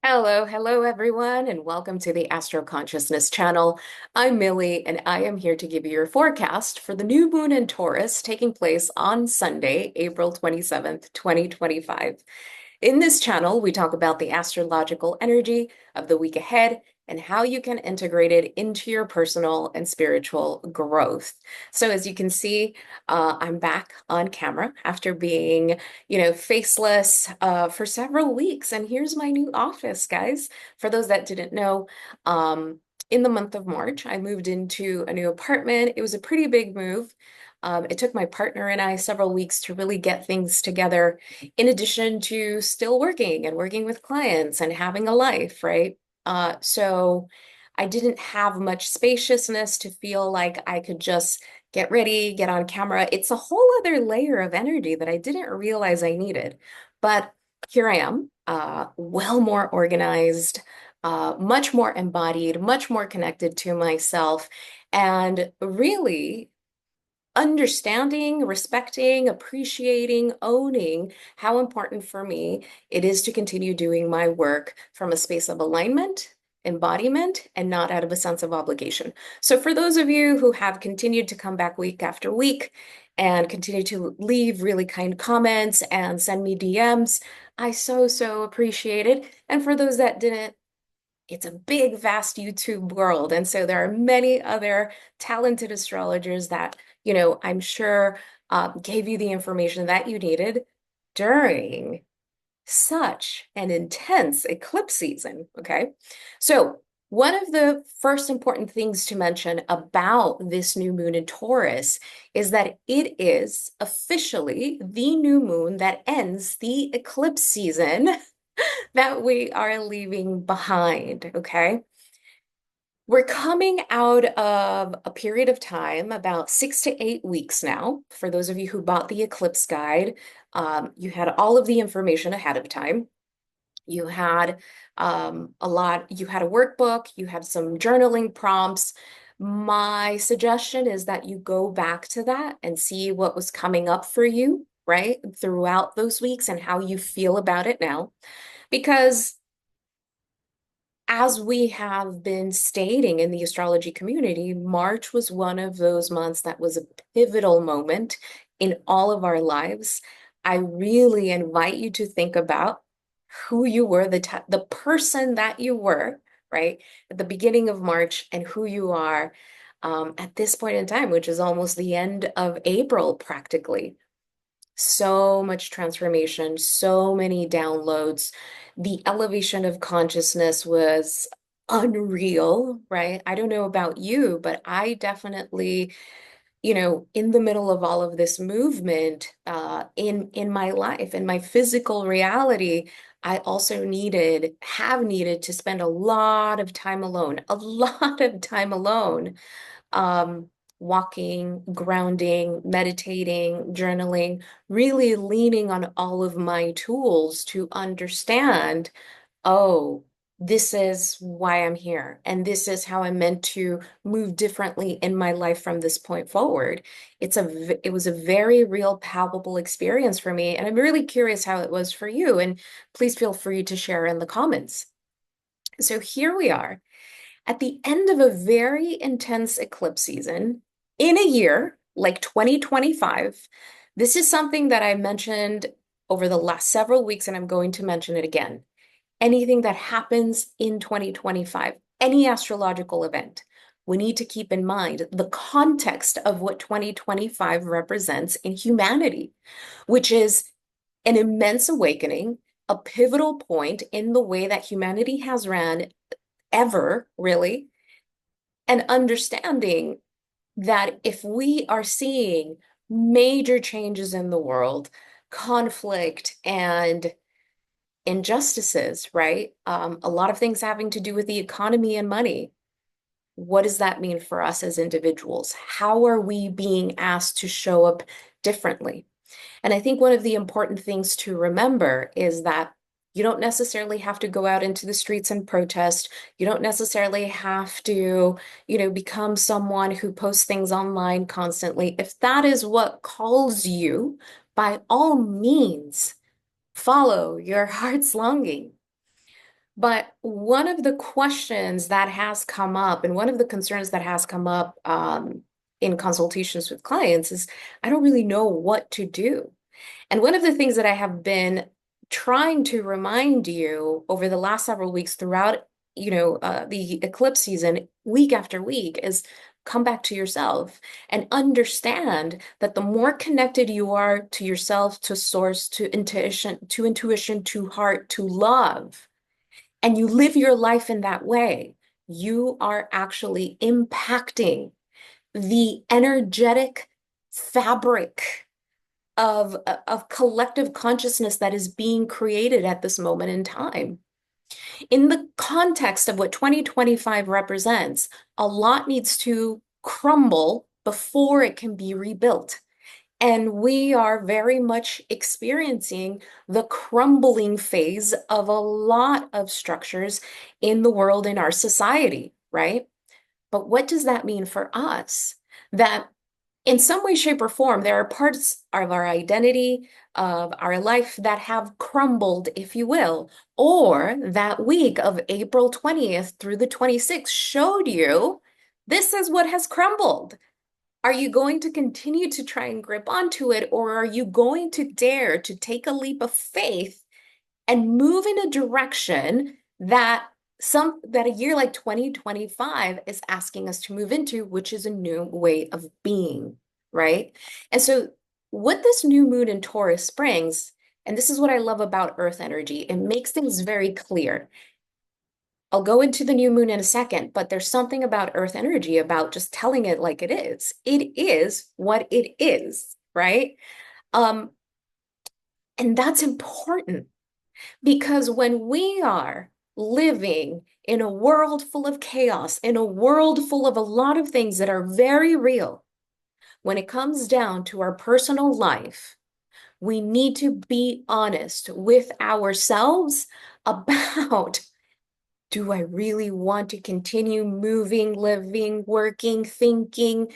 Hello everyone, and welcome to the Astro Consciousness channel. I'm Millie, and I am here to give you your forecast for the new moon in Taurus taking place on Sunday, April 27th, 2025. In this channel, we talk about the astrological energy of the week ahead and how you can integrate it into your personal and spiritual growth. So as you can see, I'm back on camera after being, faceless for several weeks. And here's my new office, guys. For those that didn't know, in the month of March, I moved into a new apartment. It was a pretty big move. It took my partner and I several weeks to really get things together, in addition to still working and working with clients and having a life, right? So I didn't have much spaciousness to feel like I could just get ready, get on camera. It's a whole other layer of energy that I didn't realize I needed. But here I am, well more organized, much more embodied, much more connected to myself, and really understanding, respecting, appreciating, owning how important for me it is to continue doing my work from a space of alignment, embodiment, and not out of a sense of obligation. So, for those of you who have continued to come back week after week and continue to leave really kind comments and send me DMs, I so appreciate it. And for those that didn't, it's a big, vast YouTube world. And so there are many other talented astrologers that, I'm sure gave you the information that you needed during such an intense eclipse season. Okay. So, one of the first important things to mention about this new moon in Taurus is that it is officially the new moon that ends the eclipse season that we are leaving behind, okay? We're coming out of a period of time, about 6 to 8 weeks now. For those of you who bought the Eclipse Guide, you had all of the information ahead of time. You had you had a workbook, you had some journaling prompts. My suggestion is that you go back to that and see what was coming up for you, right, throughout those weeks and how you feel about it now. Because as we have been stating in the astrology community, March was one of those months that was a pivotal moment in all of our lives. I really invite you to think about who you were, the person that you were, right, at the beginning of March, and who you are at this point in time, which is almost the end of April, practically. So much transformation, so many downloads. The elevation of consciousness was unreal, right? I don't know about you, but I definitely, in the middle of all of this movement, in my life, in my physical reality, I also have needed to spend a lot of time alone, a lot of time alone, um, walking, grounding, meditating, journaling, really leaning on all of my tools to understand, oh, this is why I'm here, and this is how I'm meant to move differently in my life from this point forward. It was a very real, palpable experience for me, and I'm really curious how it was for you. And please feel free to share in the comments. So here we are at the end of a very intense eclipse season in a year like 2025. This is something that I mentioned over the last several weeks, and I'm going to mention it again. Anything that happens in 2025, any astrological event, we need to keep in mind the context of what 2025 represents in humanity, which is an immense awakening, a pivotal point in the way that humanity has ran ever, really, and understanding that if we are seeing major changes in the world, conflict and injustices, right? A lot of things having to do with the economy and money. What does that mean for us as individuals? How are we being asked to show up differently? And I think one of the important things to remember is that you don't necessarily have to go out into the streets and protest. You don't necessarily have to, become someone who posts things online constantly. If that is what calls you, by all means, follow your heart's longing. But one of the questions that has come up and one of the concerns that has come up in consultations with clients is I don't really know what to do. And one of the things that I have been trying to remind you over the last several weeks throughout, the eclipse season, week after week, is come back to yourself and understand that the more connected you are to yourself, to source, to intuition, to heart, to love, and you live your life in that way, you are actually impacting the energetic fabric of collective consciousness that is being created at this moment in time. In the context of what 2025 represents, a lot needs to crumble before it can be rebuilt. And we are very much experiencing the crumbling phase of a lot of structures in the world, in our society, right? But what does that mean for us? That in some way, shape, or form, there are parts of our identity, of our life that have crumbled, if you will, or that week of April 20th through the 26th showed you this is what has crumbled. Are you going to continue to try and grip onto it, or are you going to dare to take a leap of faith and move in a direction that a year like 2025 is asking us to move into, which is a new way of being, right? And so what this new moon in Taurus brings, and this is what I love about Earth energy, it makes things very clear. I'll go into the new moon in a second, but there's something about Earth energy about just telling it like it is. It is what it is, right? Um, and that's important because when we are living in a world full of chaos, in a world full of a lot of things that are very real, when it comes down to our personal life, we need to be honest with ourselves about, do I really want to continue moving, living, working, thinking,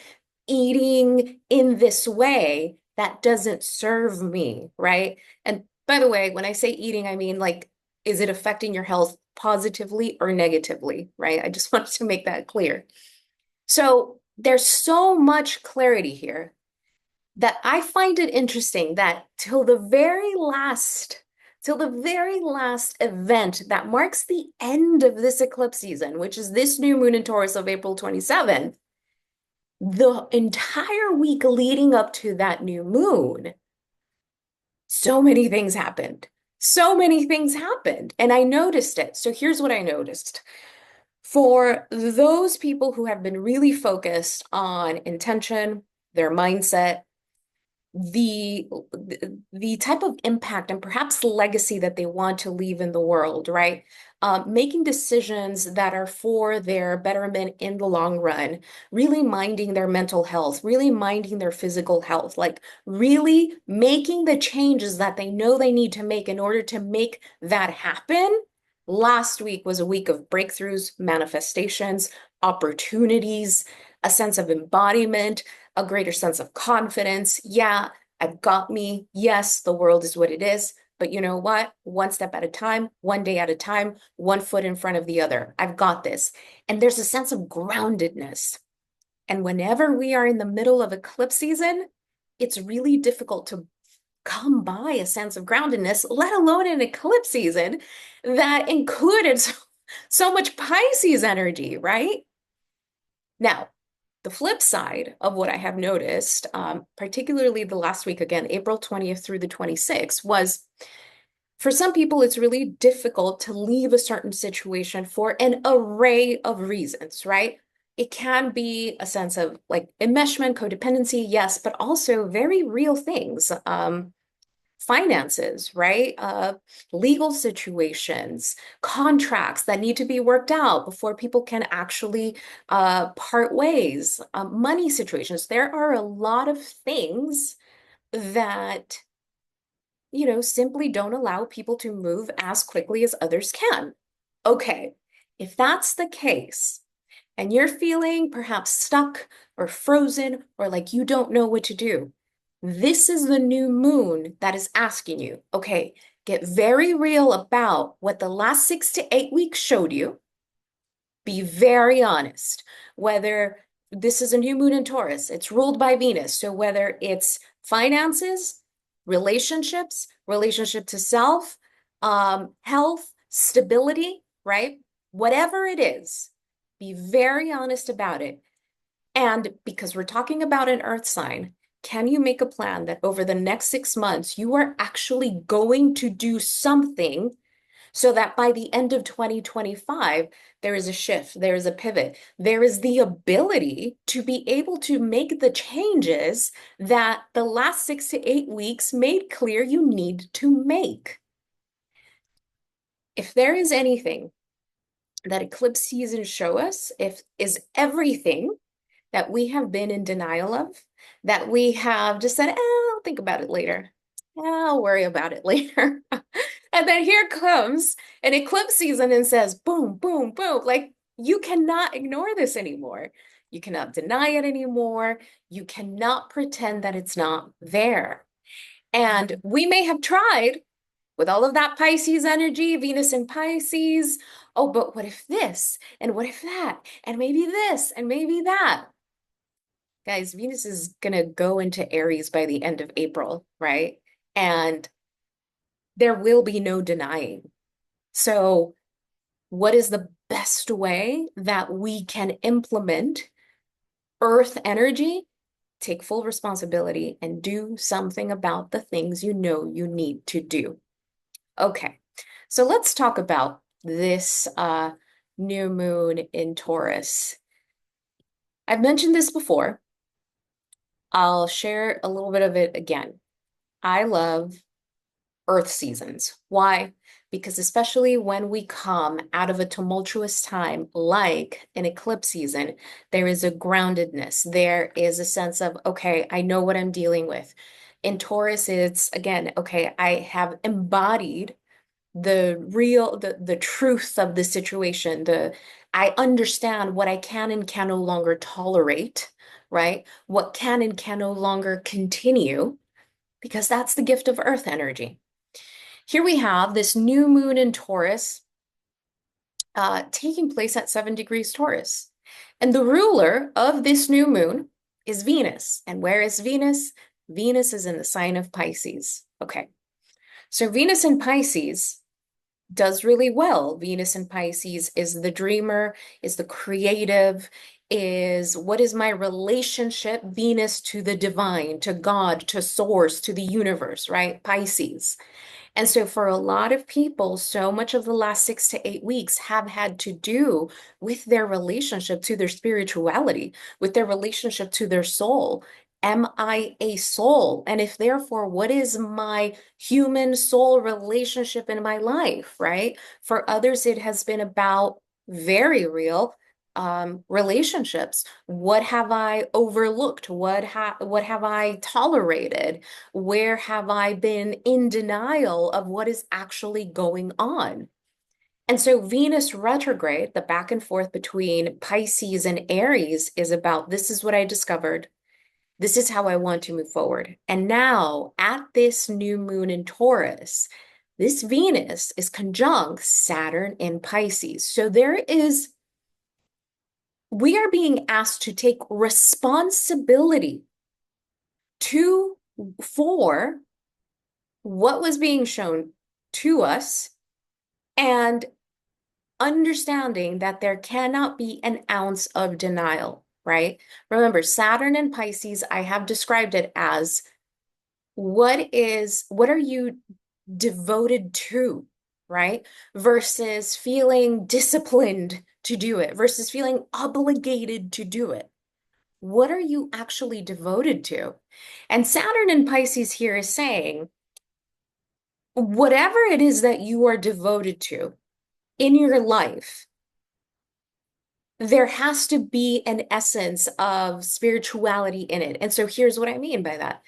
eating in this way that doesn't serve me, right? And by the way, when I say eating, I mean like, is it affecting your health positively or negatively, right? I just wanted to make that clear. So there's so much clarity here that I find it interesting that till the very last event that marks the end of this eclipse season, which is this new moon in Taurus of April 27th, the entire week leading up to that new moon, so many things happened. So many things happened, and I noticed it. So here's what I noticed. For those people who have been really focused on intention, their mindset, the the type of impact and perhaps legacy that they want to leave in the world, right? Making decisions that are for their betterment in the long run, really minding their mental health, really minding their physical health, like really making the changes that they know they need to make in order to make that happen. Last week was a week of breakthroughs, manifestations, opportunities, a sense of embodiment, a greater sense of confidence. Yeah, I've got me. Yes, the world is what it is. But you know what? One step at a time, one day at a time, one foot in front of the other. I've got this. And there's a sense of groundedness. And whenever we are in the middle of eclipse season, it's really difficult to come by a sense of groundedness, let alone an eclipse season that included so much Pisces energy, right? Now, the flip side of what I have noticed, particularly the last week, again, April 20th through the 26th, was for some people, it's really difficult to leave a certain situation for an array of reasons, right? It can be a sense of like enmeshment, codependency, yes, but also very real things. Finances, right? Legal situations, contracts that need to be worked out before people can actually part ways, money situations. There are a lot of things that, simply don't allow people to move as quickly as others can. Okay, if that's the case, and you're feeling perhaps stuck or frozen or like you don't know what to do, this is the new moon that is asking you, okay, Get very real about what the last 6 to 8 weeks showed you. Be very honest. Whether this is a new moon in Taurus, it's ruled by Venus. So whether it's finances, relationships, relationship to self, health, stability, right? Whatever it is, be very honest about it. And because we're talking about an earth sign, can you make a plan that over the next 6 months, you are actually going to do something so that by the end of 2025, there is a shift, there is a pivot, there is the ability to be able to make the changes that the last 6 to 8 weeks made clear you need to make. If there is anything that eclipse seasons show us, if is everything that we have been in denial of, that we have just said, I'll think about it later. I'll worry about it later. And then here comes an eclipse season and says, boom, boom, boom. Like, you cannot ignore this anymore. You cannot deny it anymore. You cannot pretend that it's not there. And we may have tried with all of that Pisces energy, Venus in Pisces. Oh, but what if this? And what if that? And maybe this, and maybe that. Guys, Venus is going to go into Aries by the end of April, right? And there will be no denying. So, what is the best way that we can implement Earth energy? Take full responsibility and do something about the things you know you need to do. Okay, so let's talk about this new moon in Taurus. I've mentioned this before. I'll share a little bit of it again. I love Earth seasons. Why? Because especially when we come out of a tumultuous time like an eclipse season, there is a groundedness. There is a sense of, okay, I know what I'm dealing with. In Taurus, it's again, okay, I have embodied the truth of the situation. I understand what I can and can no longer tolerate, right? What can and can no longer continue, because that's the gift of Earth energy. Here we have this new moon in Taurus taking place at 7 degrees Taurus. And the ruler of this new moon is Venus. And where is Venus? Venus is in the sign of Pisces. Okay. So Venus in Pisces does really well. Venus in Pisces is the dreamer, is the creative, is what is my relationship, Venus to the divine, to God, to source, to the universe, right? Pisces. And so for a lot of people, so much of the last 6 to 8 weeks have had to do with their relationship to their spirituality, with their relationship to their soul. Am I a soul? And if therefore, what is my human soul relationship in my life, right? For others, it has been about very real relationships. What have I overlooked? What have I tolerated? Where have I been in denial of what is actually going on? And so Venus retrograde, the back and forth between Pisces and Aries, is about this is what I discovered. This is how I want to move forward. And now at this new moon in Taurus, this Venus is conjunct Saturn in Pisces. So we are being asked to take responsibility for what was being shown to us and understanding that there cannot be an ounce of denial, right? Remember, Saturn and Pisces, I have described it as what are you devoted to, right? Versus feeling disciplined to do it, versus feeling obligated to do it. What are you actually devoted to? And Saturn in Pisces here is saying, whatever it is that you are devoted to in your life, there has to be an essence of spirituality in it. And so here's what I mean by that.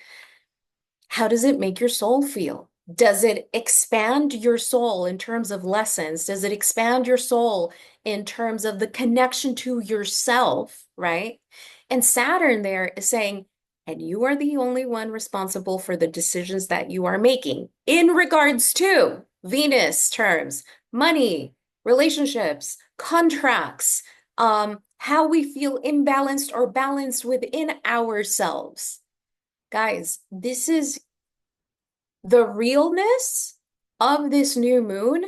How does it make your soul feel? Does it expand your soul in terms of lessons? Does it expand your soul in terms of the connection to yourself, right? And Saturn there is saying, And you are the only one responsible for the decisions that you are making in regards to Venus terms, money, relationships, contracts, how we feel imbalanced or balanced within ourselves. Guys, this is the realness of this new moon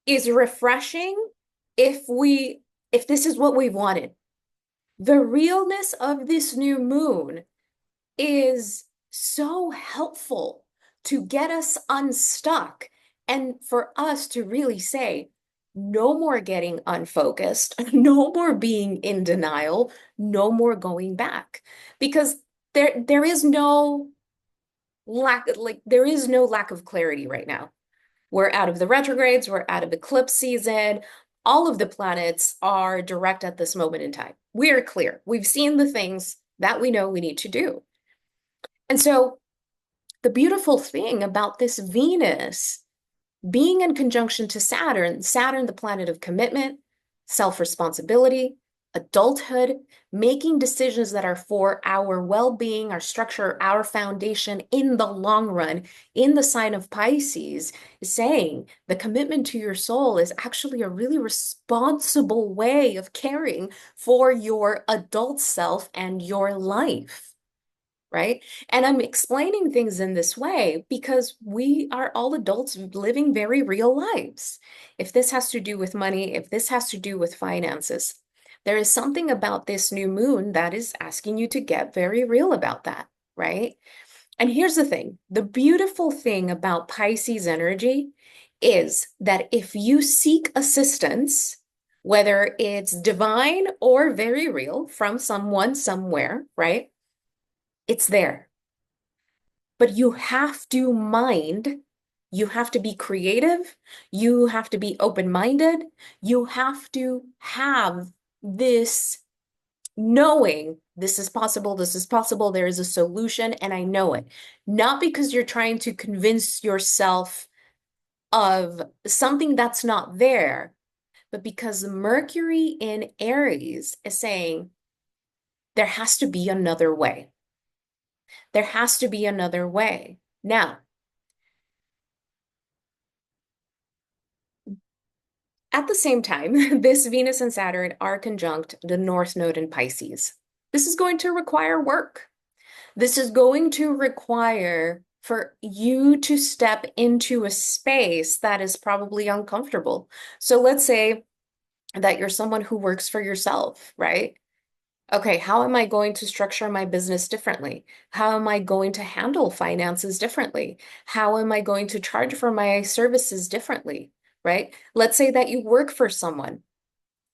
is refreshing if this is what we've wanted. The realness of this new moon is so helpful to get us unstuck and for us to really say, no more getting unfocused, no more being in denial, no more going back. Because there is no lack of clarity right now. We're out of the retrogrades, we're out of eclipse season. All of the planets are direct at this moment in time. We are clear. We've seen the things that we know we need to do. And so the beautiful thing about this Venus being in conjunction to Saturn, the planet of commitment, self-responsibility, adulthood, making decisions that are for our well-being, our structure, our foundation in the long run, in the sign of Pisces, is saying the commitment to your soul is actually a really responsible way of caring for your adult self and your life. Right? And I'm explaining things in this way because we are all adults living very real lives. If this has to do with money, if this has to do with finances, there is something about this new moon that is asking you to get very real about that, right? And here's the thing, the beautiful thing about Pisces energy is that if you seek assistance, whether it's divine or very real from someone somewhere, right? It's there. But you have to mind, you have to be creative, you have to be open-minded, you have to have this knowing this is possible, there is a solution, and I know it. Not because you're trying to convince yourself of something that's not there, but because Mercury in Aries is saying there has to be another way. There has to be another way. Now, at the same time, this Venus and Saturn are conjunct the North Node in Pisces. This is going to require work. This is going to require for you to step into a space that is probably uncomfortable. So let's say that you're someone who works for yourself, right? Okay, how am I going to structure my business differently? How am I going to handle finances differently? How am I going to charge for my services differently, right? Let's say that you work for someone,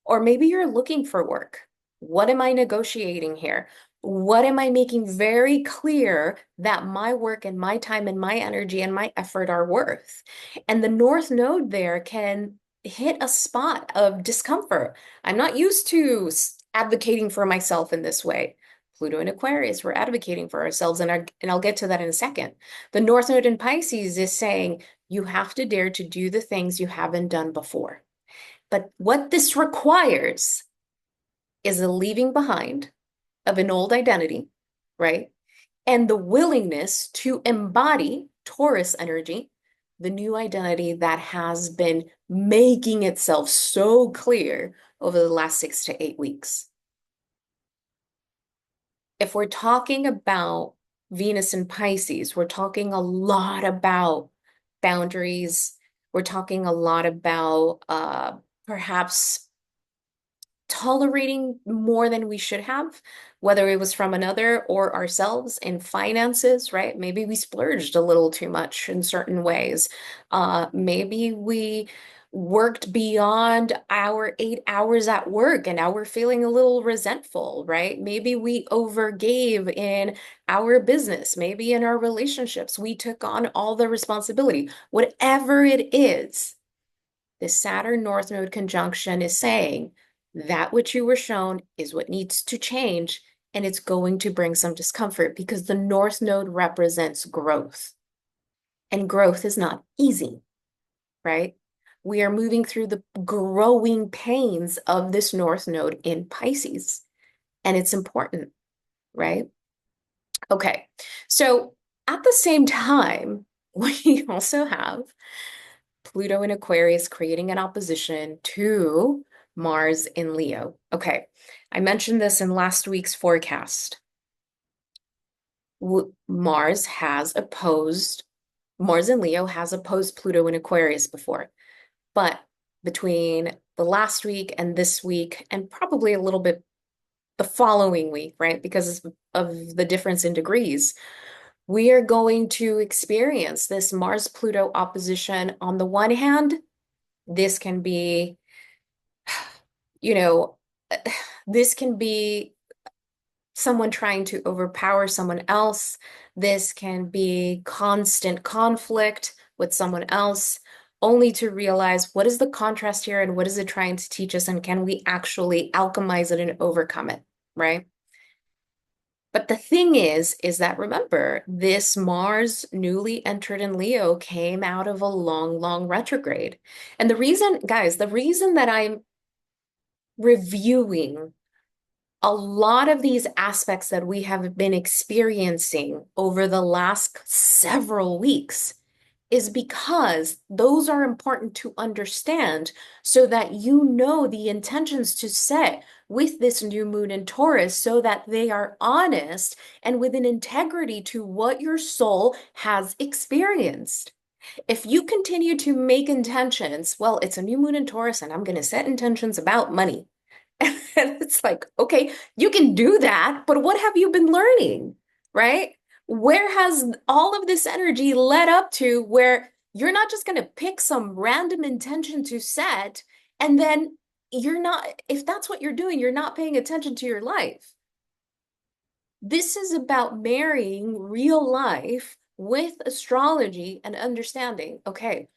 or maybe you're looking for work. What am I negotiating here? What am I making very clear that my work and my time and my energy and my effort are worth? And the North Node there can hit a spot of discomfort. I'm not used to advocating for myself in this way. Pluto and Aquarius, we're advocating for ourselves, and I'll get to that in a second. The North Node in Pisces is saying you have to dare to do the things you haven't done before. But what this requires is a leaving behind of an old identity, right? And the willingness to embody Taurus energy, the new identity that has been making itself so clear over the last 6 to 8 weeks. If we're talking about Venus and Pisces, we're talking a lot about boundaries. We're talking a lot about perhaps tolerating more than we should have, whether it was from another or ourselves in finances, right? Maybe we splurged a little too much in certain ways. Maybe we worked beyond our 8 hours at work and now we're feeling a little resentful, right? Maybe we overgave in our business, maybe in our relationships, we took on all the responsibility. Whatever it is, the Saturn North Node conjunction is saying that which you were shown is what needs to change, and it's going to bring some discomfort because the North Node represents growth. And growth is not easy, right? We are moving through the growing pains of this North Node in Pisces, and it's important, right? Okay, so at the same time, we also have Pluto in Aquarius creating an opposition to Mars in Leo. Okay, I mentioned this in last week's forecast. Mars has opposed, Mars in Leo has opposed Pluto in Aquarius before, but between the last week and this week, and probably a little bit the following week, right? Because of the difference in degrees, we are going to experience this Mars Pluto opposition. On the one hand, this can be, you know, this can be someone trying to overpower someone else. This can be constant conflict with someone else, only to realize what is the contrast here and what is it trying to teach us, and can we actually alchemize it and overcome it, right? But the thing is that remember, this Mars newly entered in Leo came out of a long, long retrograde. And the reason, guys, the reason that I'm reviewing a lot of these aspects that we have been experiencing over the last several weeks is because those are important to understand so that you know the intentions to set with this new moon in Taurus so that they are honest and with an integrity to what your soul has experienced. If you continue to make intentions, well, it's a new moon in Taurus and I'm going to set intentions about money. And it's like, okay, you can do that, but what have you been learning, right? Where has all of this energy led up to where you're not just going to pick some random intention to set and then you're not, if that's what you're doing, you're not paying attention to your life. This is about marrying real life with astrology and understanding, okay,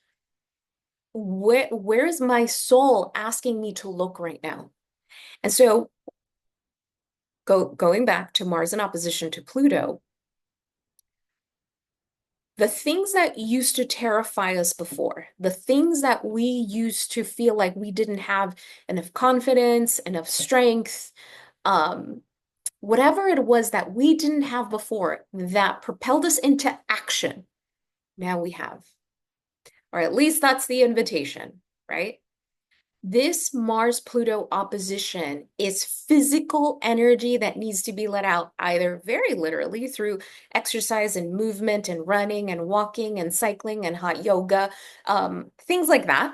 where is my soul asking me to look right now? And so going back to Mars in opposition to Pluto, the things that used to terrify us before, the things that we used to feel like we didn't have enough confidence, enough strength, um, whatever it was that we didn't have before that propelled us into action, now we have. Or at least that's the invitation, right? This Mars Pluto opposition is physical energy that needs to be let out either very literally through exercise and movement and running and walking and cycling and hot yoga, things like that,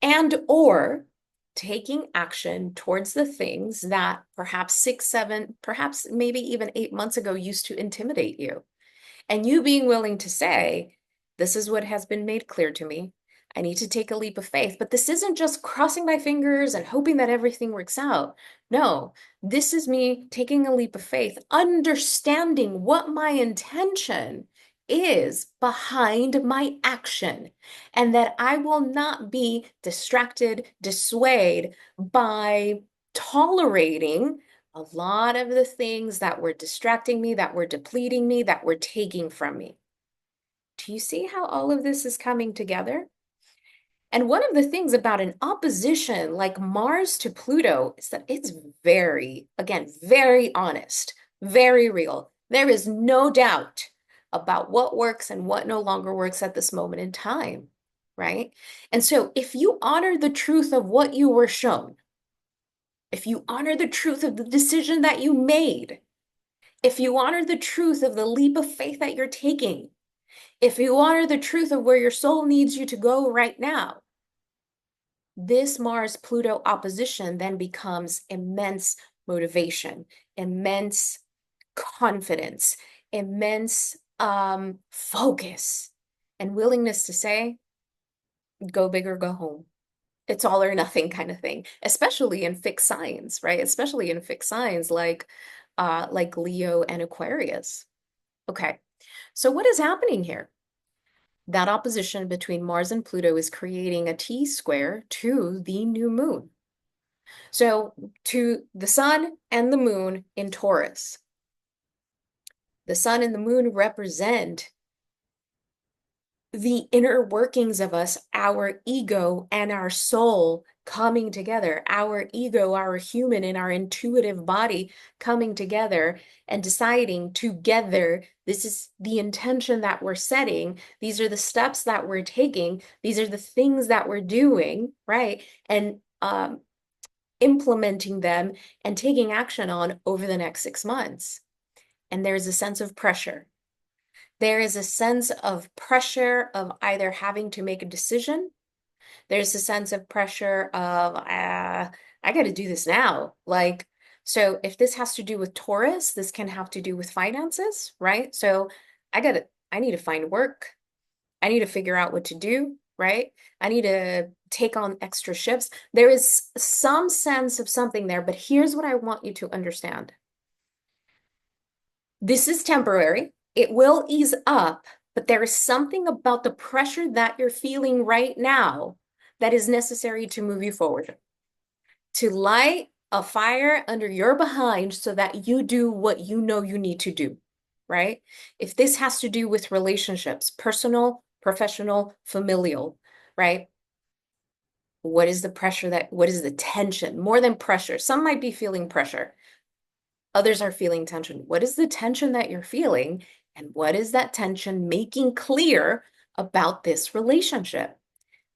and or taking action towards the things that perhaps 6, 7, perhaps maybe even 8 months ago used to intimidate you. And you being willing to say, this is what has been made clear to me. I need to take a leap of faith. But this isn't just crossing my fingers and hoping that everything works out. No, this is me taking a leap of faith, understanding what my intention is behind my action, and that I will not be distracted, dissuaded by tolerating a lot of the things that were distracting me, that were depleting me, that were taking from me. Do you see how all of this is coming together? And one of the things about an opposition like Mars to Pluto is that it's very, again, very honest, very real. There is no doubt about what works and what no longer works at this moment in time, right? And so if you honor the truth of what you were shown, if you honor the truth of the decision that you made, if you honor the truth of the leap of faith that you're taking, if you honor the truth of where your soul needs you to go right now, this Mars-Pluto opposition then becomes immense motivation, immense confidence, immense focus, and willingness to say, go big or go home. It's all or nothing kind of thing, especially in fixed signs, right? Especially in fixed signs like Leo and Aquarius. Okay, so what is happening here? That opposition between Mars and Pluto is creating a T-square to the new moon. So to the sun and the moon in Taurus. The sun and the moon represent the inner workings of us, our ego and our soul coming together, our ego, our human and our intuitive body coming together and deciding together, this is the intention that we're setting, these are the steps that we're taking, these are the things that we're doing, right? And implementing them and taking action on over the next 6 months. And there's a sense of pressure. There is a sense of pressure of either having to make a decision. There's a sense of pressure of, I got to do this now. Like, so if this has to do with Taurus, this can have to do with finances, right? So I need to find work. I need to figure out what to do, right? I need to take on extra shifts. There is some sense of something there, but here's what I want you to understand. This is temporary. It will ease up, but there is something about the pressure that you're feeling right now that is necessary to move you forward, to light a fire under your behind so that you do what you know you need to do, right? If this has to do with relationships, personal, professional, familial, right? What is the pressure what is the tension? More than pressure. Some might be feeling pressure. Others are feeling tension. What is the tension that you're feeling? And what is that tension making clear about this relationship?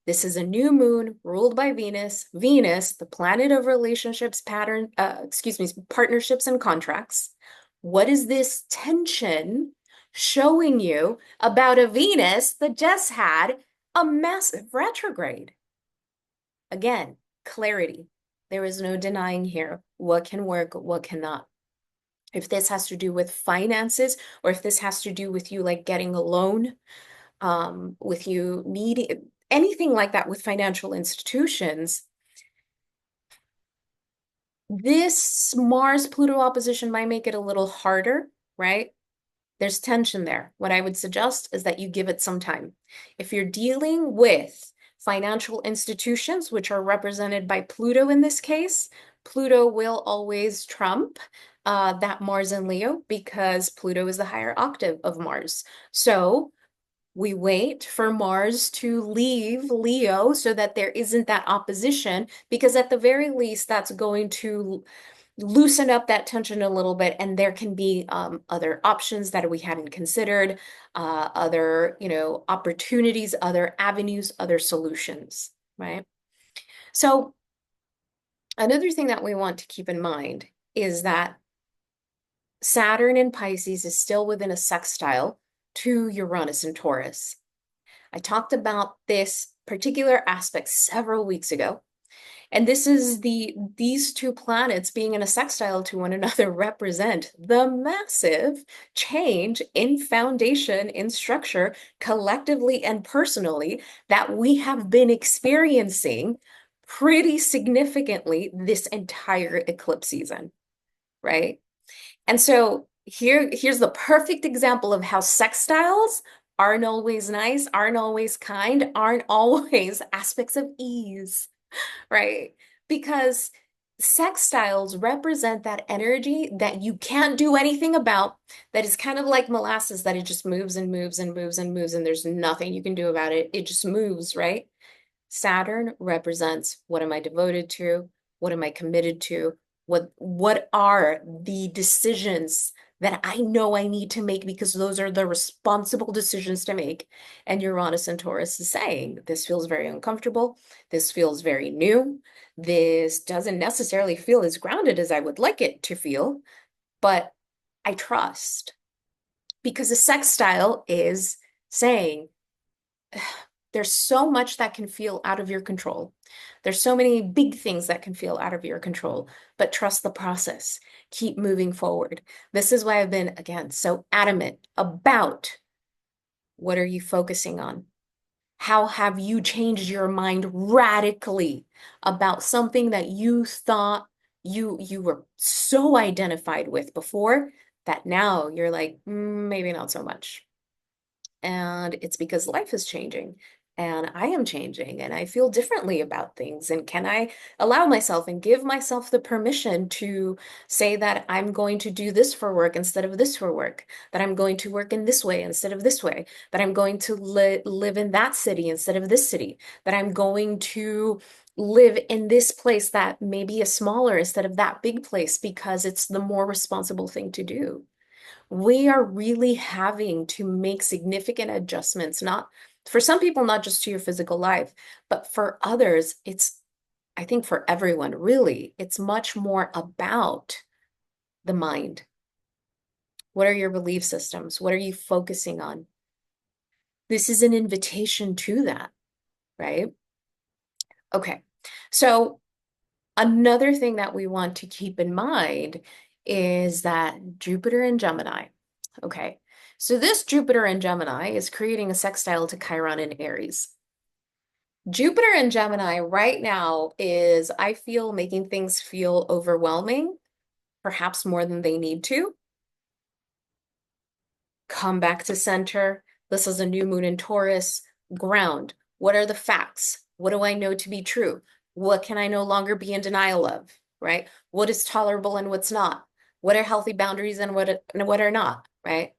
This is a new moon ruled by Venus. Venus, the planet of relationships, partnerships and contracts. What is this tension showing you about a Venus that just had a massive retrograde? Again, clarity. There is no denying here what can work, what cannot. If this has to do with finances, or if this has to do with you like getting a loan, with you needing anything like that with financial institutions, this Mars-Pluto opposition might make it a little harder, right? There's tension there. What I would suggest is that you give it some time. If you're dealing with financial institutions, which are represented by Pluto in this case, Pluto will always trump that Mars in Leo because Pluto is the higher octave of Mars. So we wait for Mars to leave Leo so that there isn't that opposition, because at the very least, that's going to loosen up that tension a little bit, and there can be other options that we hadn't considered, other, opportunities, other avenues, other solutions, right? So another thing that we want to keep in mind is that Saturn in Pisces is still within a sextile to Uranus and Taurus. I talked about this particular aspect several weeks ago. And this is these two planets being in a sextile to one another represent the massive change in foundation, in structure, collectively and personally, that we have been experiencing pretty significantly this entire eclipse season, right? And so here's the perfect example of how sextiles aren't always nice, aren't always kind, aren't always aspects of ease, right? Because sextiles represent that energy that you can't do anything about, that is kind of like molasses, that it just moves and moves and moves and moves, and there's nothing you can do about it. It just moves, right? Saturn represents, what am I devoted to? What am I committed to? What are the decisions that I know I need to make, because those are the responsible decisions to make? And Uranus and Taurus is saying, this feels very uncomfortable. This feels very new. This doesn't necessarily feel as grounded as I would like it to feel, but I trust, because a sextile is saying, there's so much that can feel out of your control. There's so many big things that can feel out of your control, but trust the process. Keep moving forward. This is why I've been, again, so adamant about, what are you focusing on? How have you changed your mind radically about something that you thought you were so identified with before, that now you're like, maybe not so much. And it's because life is changing and I am changing and I feel differently about things. And can I allow myself and give myself the permission to say that I'm going to do this for work instead of this for work, that I'm going to work in this way instead of this way, that I'm going to live in that city instead of this city, that I'm going to live in this place that maybe is smaller instead of that big place because it's the more responsible thing to do. We are really having to make significant adjustments, not for some people, not just to your physical life, but for others, I think for everyone, really, it's much more about the mind. What are your belief systems? What are you focusing on? This is an invitation to that, right? Okay. So another thing that we want to keep in mind is that Jupiter and Gemini. Okay. So this Jupiter and Gemini is creating a sextile to Chiron in Aries. Jupiter and Gemini right now is, I feel, making things feel overwhelming, perhaps more than they need to. Come back to center. This is a new moon in Taurus. Ground. What are the facts? What do I know to be true? What can I no longer be in denial of, right? What is tolerable and what's not? What are healthy boundaries and what are not, right?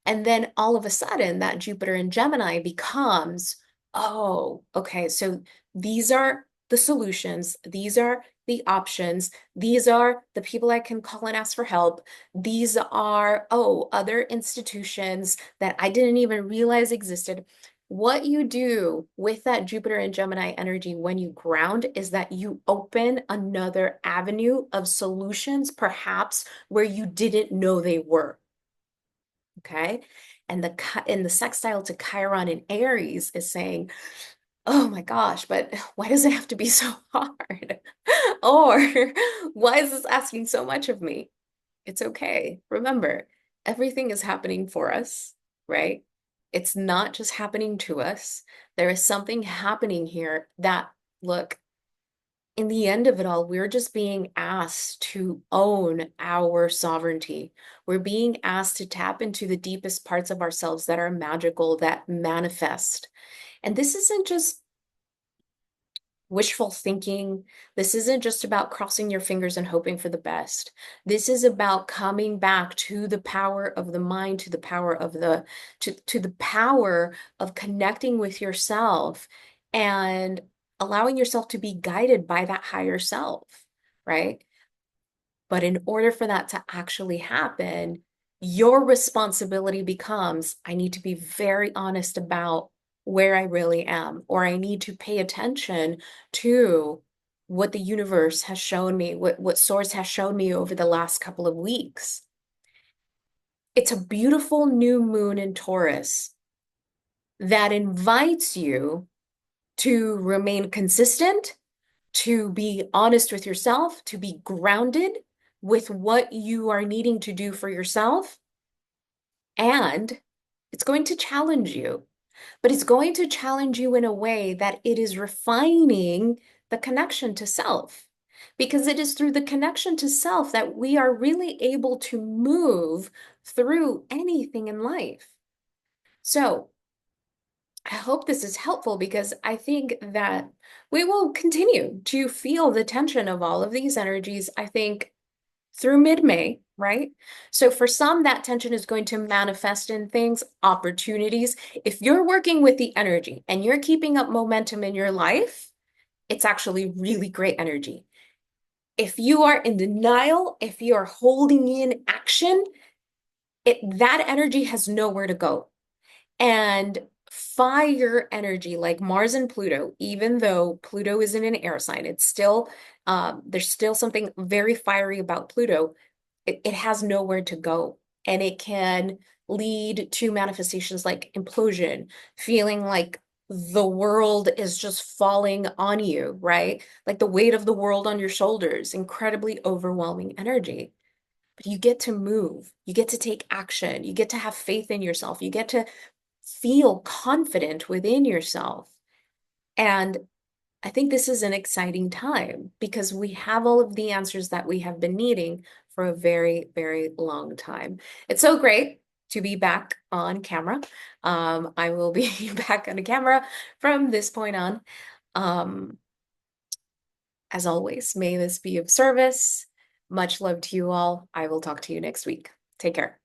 And then all of a sudden, that Jupiter in Gemini becomes, oh, okay, so these are the solutions. These are the options. These are the people I can call and ask for help. These are, oh, other institutions that I didn't even realize existed. What you do with that Jupiter and Gemini energy when you ground is that you open another avenue of solutions, perhaps where you didn't know they were. Okay. And the sextile to Chiron in Aries is saying, oh my gosh, but why does it have to be so hard? Or why is this asking so much of me? It's okay. Remember, everything is happening for us, right? It's not just happening to us. There is something happening here that, look, in the end of it all, we're just being asked to own our sovereignty. We're being asked to tap into the deepest parts of ourselves that are magical, that manifest. And this isn't just wishful thinking. This isn't just about crossing your fingers and hoping for the best. This is about coming back to the power of the mind, to the power of to the power of connecting with yourself and allowing yourself to be guided by that higher self, right? But in order for that to actually happen, your responsibility becomes, I need to be very honest about where I really am, or I need to pay attention to what the universe has shown me, what source has shown me over the last couple of weeks. It's a beautiful new moon in Taurus that invites you to remain consistent, to be honest with yourself, to be grounded with what you are needing to do for yourself. And it's going to challenge you, but it's going to challenge you in a way that it is refining the connection to self. Because it is through the connection to self that we are really able to move through anything in life. So, I hope this is helpful because I think that we will continue to feel the tension of all of these energies, I think, through mid-May, right? So for some, that tension is going to manifest in things, opportunities. If you're working with the energy and you're keeping up momentum in your life, it's actually really great energy. If you are in denial, if you are holding in action, that energy has nowhere to go. And fire energy, like Mars and Pluto, even though Pluto is in an air sign, it's still, there's still something very fiery about Pluto. It has nowhere to go. And it can lead to manifestations like implosion, feeling like the world is just falling on you, right? Like the weight of the world on your shoulders, incredibly overwhelming energy. But you get to move, you get to take action, you get to have faith in yourself, you get to feel confident within yourself. And I think this is an exciting time because we have all of the answers that we have been needing for a very, very long time. It's so great to be back on camera. I will be back on camera from this point on. Um, as always, may this be of service. Much love to you all. I will talk to you next week. Take care.